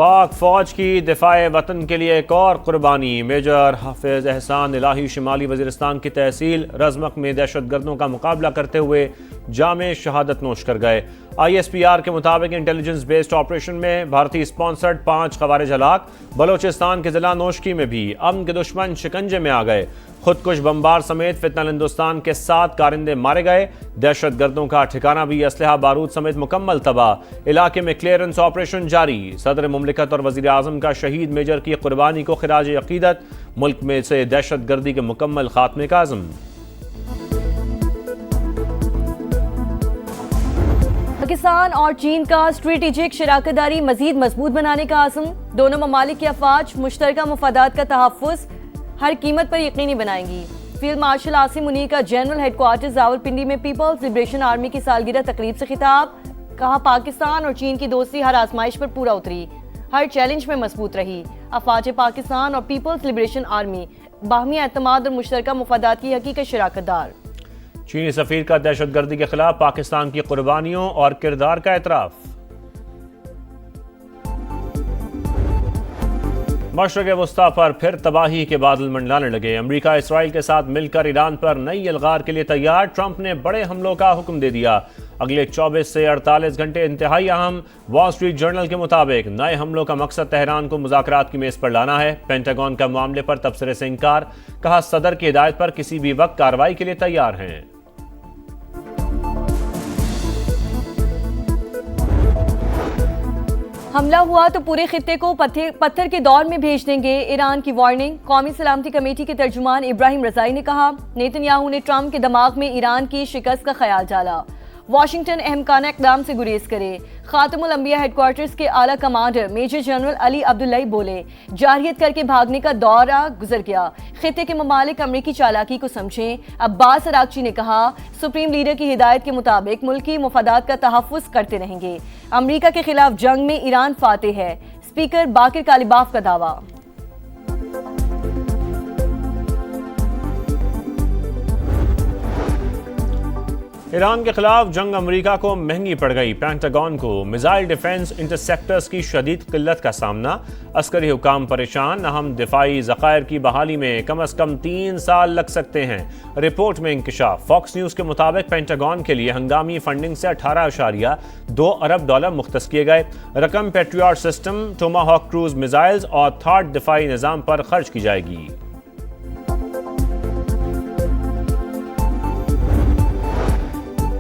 पाक फौज की दिफाए वतन के लिए एक और कुर्बानी। मेजर हाफिज एहसान इलाही शिमाली वजीरिस्तान की तहसील रजमक में दहशत गर्दों का मुकाबला करते हुए जामे शहादत नोश कर गए। ISPR के मुताबिक इंटेलिजेंस बेस्ड ऑपरेशन में भारतीय स्पॉन्सर्ड 5 खवारिज हलाक। बलोचिस्तान के जिला नोशकी में भी अमन के दुश्मन शिकंजे में आ गए। खुदकुश बमबार समेत फितनल हिंदुस्तान के 7 कारिंदे मारे गए। दहशत गर्दों का ठिकाना भी असलहा बारूद समेत मुकम्मल तबाह। इलाके में क्लियरेंस ऑपरेशन जारी। सदर मुमलिकत और वजीर आजम का शहीद मेजर की कुर्बानी को खिराज अकीदत। मुल्क में से दहशत गर्दी के मुकम्मल खात्मे का आज़म। पाकिस्तान और चीन का स्ट्रेटेजिक शराकतदारी मजीद मजबूत बनाने का आज़म। दोनों ममालिक की अफवाज मुश्तरका मुफादात का तहफ़्फ़ुज़ हर कीमत पर यकीनी बनाएंगी। फील्ड मार्शल आसिम मुनीर का जनरल हेडक्वार्टर्स रावलपिंडी में पीपल्स लिबरेशन आर्मी की सालगिरह तकरीब से खिताब। कहा, पाकिस्तान और चीन की दोस्ती हर आजमाइश पर पूरा उतरी, हर चैलेंज में मजबूत रही। अफवाज पाकिस्तान और पीपल्स लिबरेशन आर्मी बाहमी एतमाद और मुश्तरका मुफादात की हकीकत शराकतदार। चीनी सफीर का दहशत गर्दी के खिलाफ पाकिस्तान की कुर्बानियों और किरदार का एतराफ़। मशरक़ वस्ता पर फिर तबाही के बादल मंडलाने लगे। अमरीका इसराइल के साथ मिलकर ईरान पर नई अलगार के लिए तैयार। ट्रंप ने बड़े हमलों का हुक्म दे दिया। अगले 24 से 48 घंटे इंतहाई अहम। वॉल स्ट्रीट जर्नल के मुताबिक नए हमलों का मकसद तेहरान को मुज़ाकरात की मेज़ पर लाना है। पेंटागन का मामले पर तबसरे से इंकार। कहा, सदर की हिदायत पर किसी भी वक्त कार्रवाई के लिए तैयार हैं। हमला हुआ तो पूरे खित्ते को पत्थर के दौर में भेज देंगे, ईरान की वार्निंग। कौमी सलामती कमेटी के तर्जुमान इब्राहिम रजाई ने कहा, नेतन्याहू ने ट्रंप के दिमाग में ईरान की शिकस्त का ख्याल डाला। वाशिंगटन अहमकाना इक़दाम से गुरेज करे। खातमुल अंबिया हेडक्वार्टर्स के आला commander major general Ali Abdullahi बोले, जारियत करके भागने का दौरा गुजर गया। खित्ते के ममालिक अमरीकी चालाकी को समझें। अब्बास अरागची ने कहा, सुप्रीम लीडर की हिदायत के मुताबिक मुल्की मुफादात का तहफ़्फ़ुज़ करते रहेंगे। अमरीका के खिलाफ जंग में ईरान फातेह है। स्पीकर बाकिर कालिबाफ का दावा। ईरान के खिलाफ जंग अमेरिका को महंगी पड़ गई। पेंटागन को मिसाइल डिफेंस इंटरसेप्टर्स की शदीद किल्लत का सामना। अस्करी हुकाम परेशान। अहम दिफाई ज़खायर की बहाली में कम अज़ कम 3 साल लग सकते हैं। रिपोर्ट में इंकशाफ। फॉक्स न्यूज़ के मुताबिक पेंटागन के लिए हंगामी फंडिंग से 18.2 अरब डॉलर मुख्तस किए गए। रकम patriot system, Tomahawk cruise missiles और थर्ड दिफाई निज़ाम पर खर्च की जाएगी।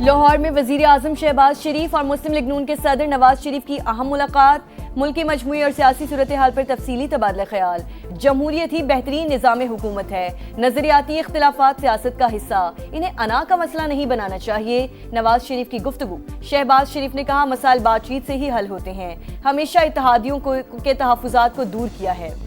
लाहौर में वजीर आजम शहबाज शरीफ और मुस्लिम लीग नून के सदर नवाज शरीफ की अहम मुलाकात। मुल्क की मजमूई और सियासी सूरत हाल पर तफसीली तबादला ख्याल। जमहूरियत ही बेहतरीन निज़ाम हुकूमत है। नजरियाती इख्तिलाफात सियासत का हिस्सा, इन्हें अना का मसला नहीं बनाना चाहिए। नवाज शरीफ की गुफ्तगू। शहबाज शरीफ ने कहा, मसाइल बातचीत से ही हल होते हैं। हमेशा इत्तेहादियों के तहफ़्फ़ुज़ात को दूर किया है।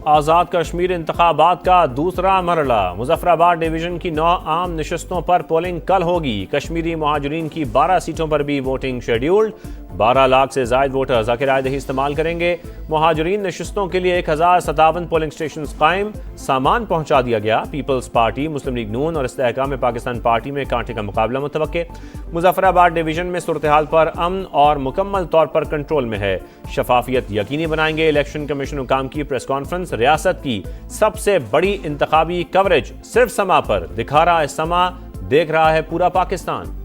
आज़ाद कश्मीर इंतखाबात का दूसरा मरला। मुजफ्फराबाद डिवीजन की 9 आम नशस्तों पर पोलिंग कल होगी। कश्मीरी मुहाजिरीन की 12 सीटों पर भी वोटिंग शेड्यूल्ड। 12 लाख से ज़ायद वोटर्स राय-दही इस्तेमाल करेंगे। मुहाजिरीन नशस्तों के लिए 1057 पोलिंग स्टेशन कायम। सामान पहुंचा दिया गया। पीपल्स पार्टी, मुस्लिम लीग नून और इस्तेहकाम पाकिस्तान पार्टी में कांटे का मुकाबला मुतवक्के। मुजफ्फराबाद डिवीजन में सूरत हाल पर अमन और मुकम्मल तौर पर कंट्रोल में है। शफाफियत यकीनी बनाएंगे। इलेक्शन कमीशन हुकाम की प्रेस कॉन्फ्रेंस। रियासत की सबसे बड़ी इंतखाबी कवरेज सिर्फ समा पर। दिखा रहा है समा, देख रहा है पूरा पाकिस्तान।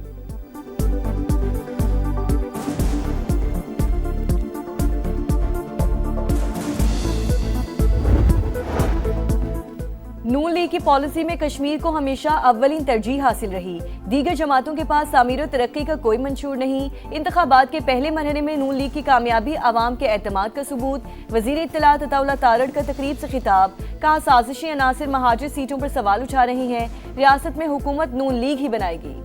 नून लीग की पॉलिसी में कश्मीर को हमेशा अव्वलीन तरजीह हासिल रही। दीगर जमातों के पास तामीर और तरक्की का कोई मंशूर नहीं। इंतखाबात के पहले मरहले में नून लीग की कामयाबी आवाम के एतमाद का सबूत। वजीर इत्तलात अताउल्लाह तारड़ का तकरीब से खिताब। कहा, साजिशी अनासिर महाजिर सीटों पर सवाल उठा रही हैं। रियासत में हुकूमत नून लीग ही बनाएगी।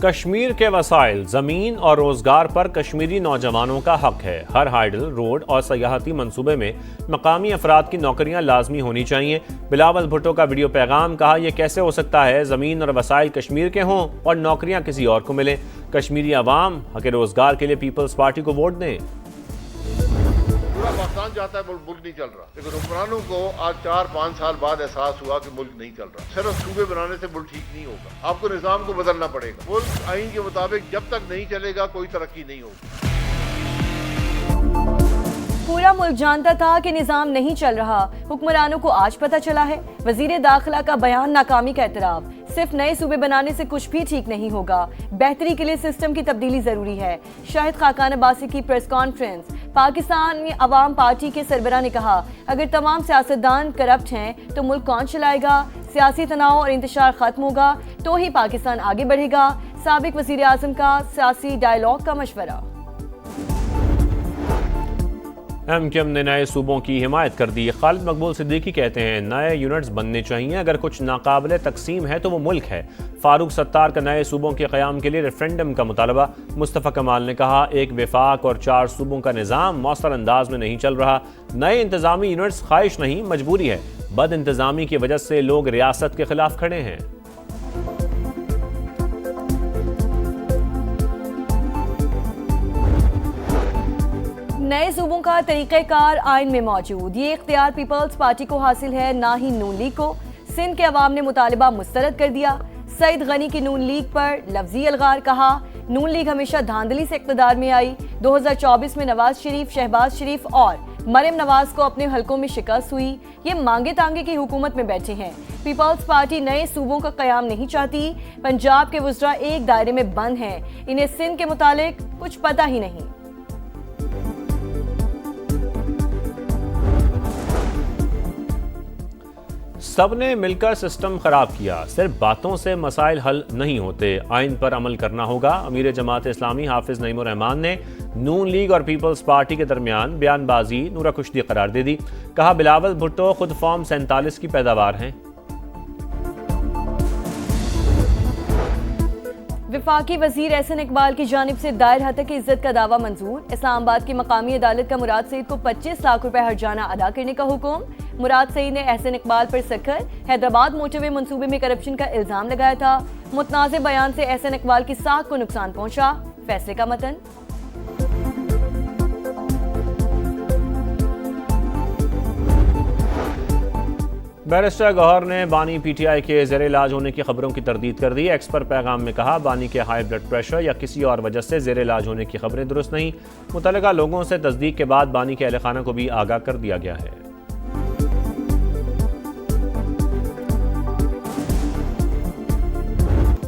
कश्मीर के वसाइल, ज़मीन और रोज़गार पर कश्मीरी नौजवानों का हक है। हर हाइडल, रोड और सयाहती मंसूबे में मकामी अफराद की नौकरियां लाजमी होनी चाहिए। बिलावल भुट्टो का वीडियो पैगाम। कहा, यह कैसे हो सकता है ज़मीन और वसाइल कश्मीर के हों और नौकरियां किसी और को मिलें। कश्मीरी अवाम हक रोज़गार के लिए पीपल्स पार्टी को वोट दें। पाकिस्तान चाहता है मुल्क नहीं चल रहा, लेकिन हुक्मरानों को आज 4-5 साल बाद एहसास हुआ कि मुल्क नहीं चल रहा। सिर्फ सूबे बनाने से मुल्क ठीक नहीं होगा, आपको निजाम को बदलना पड़ेगा। मुल्क आइन के मुताबिक जब तक नहीं चलेगा कोई तरक्की नहीं होगी। पूरा मुल्क जानता था कि निजाम नहीं चल रहा, हुक्मरानों को आज पता चला है। वजीर दाखिला का बयान नाकामी का एतराफ। सिर्फ नए सूबे बनाने से कुछ भी ठीक नहीं होगा, बेहतरी के लिए सिस्टम की तब्दीली जरूरी है। शाहिद खाकान अब्बासी की प्रेस कॉन्फ्रेंस। पाकिस्तान अवाम पार्टी के सरबराह ने कहा, अगर तमाम सियासतदान करप्ट हैं तो मुल्क कौन चलाएगा? सियासी तनाव और इंतशार खत्म होगा तो ही पाकिस्तान आगे बढ़ेगा। साबिक वजीर आजम का सियासी डायलॉग का मशवरा। एमक्यूएम ने नए सूबों की हिमायत कर दी। खालिद मकबूल सिद्दीकी कहते हैं नए यूनिट्स बनने चाहिए, अगर कुछ नाकाबिले तकसीम है तो वो मुल्क है। फारूक सत्तार का नए सूबों के क़याम के लिए रेफरेंडम का मुतालबा। मुस्तफ़ा कमाल ने कहा, एक विफाक और 4 सूबों का निज़ाम मौसर अंदाज में नहीं चल रहा। नए इंतज़ामी यूनिट्स ख्वाहिश नहीं मजबूरी है। बद इंतज़ामी की वजह से लोग रियासत के खिलाफ खड़े हैं। नए सूबों का तरीक़ेकार आइन में मौजूद। ये इख्तियार पीपल्स पार्टी को हासिल है, ना ही नून लीग को। सिंध के अवाम ने मुतालबा मुस्तरद कर दिया। सईद गनी की नून लीग पर लफ्जी अलगार। कहा, नून लीग हमेशा धांधली से इक़्तिदार में आई। 2024 में नवाज शरीफ, शहबाज शरीफ और मरियम नवाज को अपने हलकों में शिकस्त हुई। ये मांगे तांगे की हुकूमत में बैठे हैं। पीपल्स पार्टी नए सूबों का क़याम नहीं चाहती। पंजाब के वज़रा एक दायरे में बंद हैं, इन्हें सिंध के मुतालिक कुछ पता ही नहीं। सबने मिलकर सिस्टम खराब किया। सिर्फ बातों से मसाइल हल नहीं होते, आइन पर अमल करना होगा। अमीर जमात इस्लामी हाफिज नईमुर रहमान ने नून लीग और पीपल्स पार्टी के दरमियान बयानबाजी नूरा कुश्ती करार दे दी। कहा, बिलावल भुट्टो खुद फॉर्म 47 की पैदावार हैं। विफाकी वजीर एहसन इकबाल की जानिब से दायर हतक इज्जत का दावा मंजूर। इस्लामाबाद की मकामी अदालत का मुराद सईद को 25 लाख रुपए हर्जाना अदा करने का हुक्म। मुराद सईद ने एहसन इकबाल पर सखर हैदराबाद मोटरवे मंसूबे में करप्शन का इल्जाम लगाया था। मुतनाज़े बयान से एहसन इकबाल की साख को नुकसान पहुंचा। फैसले का मतन। बैरिस्टर गौहर ने बानी पीटीआई के ज़ेरे इलाज होने की खबरों की तरदीद कर दी। एक्स पर पैगाम में कहा, बानी के हाई ब्लड प्रेशर या किसी और वजह से ज़ेरे इलाज होने की खबरें दुरुस्त नहीं। मुतल्लिका लोगों से तस्दीक के बाद बानी के अहल खाना को भी आगाह कर दिया गया है।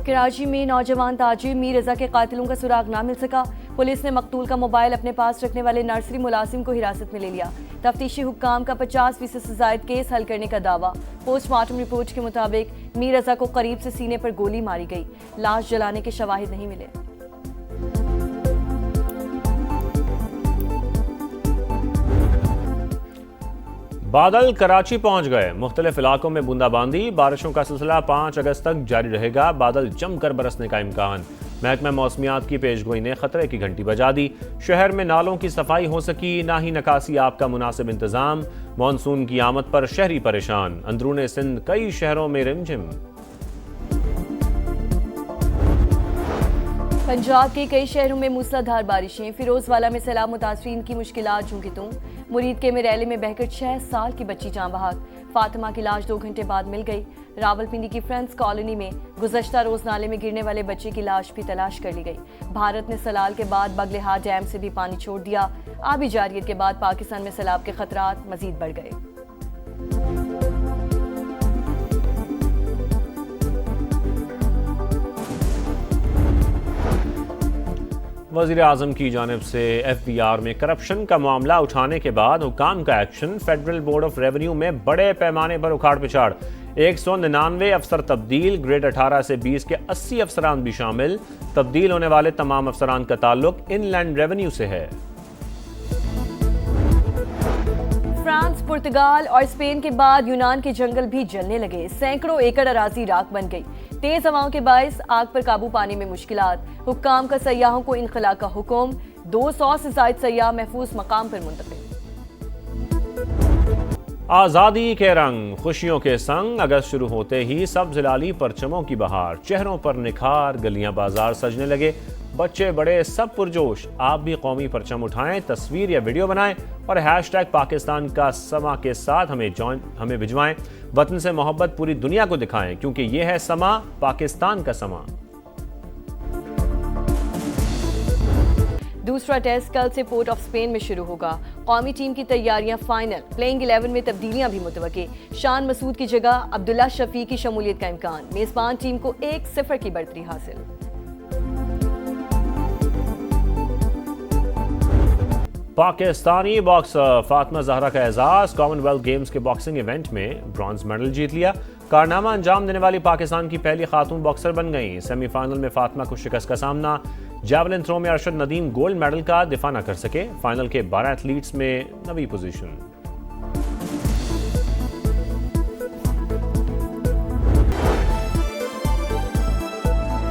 कराची में नौजवान ताजिर मीर रजा के कातिलों का सुराग ना मिल सका। पुलिस ने मकतूल का मोबाइल अपने पास रखने वाले नर्सरी मुलाजिम को हिरासत में ले लिया। तफ्तीशी हुक्काम का 50% से जायद केस हल करने का दावा। पोस्टमार्टम रिपोर्ट के मुताबिक मीर रजा को करीब से सीने पर गोली मारी गई। लाश जलाने के शवाहिद नहीं मिले। बादल कराची पहुंच गए। मुख्तलिफ इलाकों में बूंदाबांदी। बारिशों का सिलसिला 5 अगस्त तक जारी रहेगा। बादल जमकर बरसने का इम्कान। महकमा मौसमियात की पेशगोई ने खतरे की घंटी बजा दी। शहर में नालों की सफाई हो सकी, ना ही निकासी आप का मुनासिब इंतजाम। मानसून की आमद पर शहरी परेशान। अंदरूने सिंध कई शहरों में रिमझिम। पंजाब के कई शहरों में मूसलाधार बारिशें। फिरोजवाला में सैलाब मुतासरीन की मुश्किलात झुंकी तुम। मुरीद के में रैली में बहकर 6 साल की बच्ची जाँ बहक। फातिमा की लाश 2 घंटे बाद मिल गई। रावलपिंडी की फ्रेंड्स कॉलोनी में गुज़श्ता रोज नाले में गिरने वाले बच्चे की लाश भी तलाश कर ली गई। भारत ने सलाल के बाद बगलेहार डैम से भी पानी छोड़ दिया। आबी जारियत के बाद पाकिस्तान में सैलाब के खतरात मजीद बढ़ गए। वज़ीर आज़म की जानिब से FBR में करप्शन का मामला उठाने के बाद हुकाम का action. Federal board of revenue में बड़े पैमाने पर उखाड़ पिछाड़। 199 अफसर तब्दील। ग्रेड 18 से 20 के 80 अफसरान भी शामिल। तब्दील होने वाले तमाम अफसरान का ताल्लुक इनलैंड रेवेन्यू से है। फ्रांस, पुर्तगाल और स्पेन के बाद यूनान के जंगल भी जलने लगे। सैकड़ों एकड़ अराजी राख बन गई। तेज हवाओं के बायस आग पर काबू पाने में मुश्किलात। हुक्काम का सयाहों को इनखला का हुक्म। 200 से ज्यादा सयाह महफूज मकाम पर मुंतकिल। आज़ादी के रंग खुशियों के संग। अगस्त शुरू होते ही सब जिलाली परचमों की बहार। चेहरों पर निखार, गलियां बाजार सजने लगे। बच्चे बड़े सब पुरजोश। आप भी कौमी परचम उठाएं, तस्वीर या वीडियो बनाएं और हैशटैग पाकिस्तान का समा के साथ हमें भिजवाएं। वतन से मोहब्बत पूरी दुनिया को दिखाएं, क्योंकि ये है समा, पाकिस्तान का समा। दूसरा टेस्ट कल से पोर्ट ऑफ स्पेन में शुरू होगा। कौमी टीम की तैयारियां फाइनल, प्लेइंग 11 में तब्दीलियां भी मुतवक्के। शान मसूद की जगह अब्दुल्ला शफी की शमूलियत का इम्कान। मेजबान टीम को 1-0 की बढ़तरी हासिल। पाकिस्तानी बॉक्सर फातिमा जहरा का एजाज। कॉमनवेल्थ गेम्स के बॉक्सिंग इवेंट में ब्रॉन्ज मेडल जीत लिया। कारनामा अंजाम देने वाली पाकिस्तान की पहली खातून बॉक्सर बन गई। सेमीफाइनल में फातिमा को शिकस्त का सामना। जैवलिन थ्रो में अरशद नदीम गोल्ड मेडल का दिफा न कर सके। फाइनल के 12 एथलीट्स में 9वीं पोजीशन।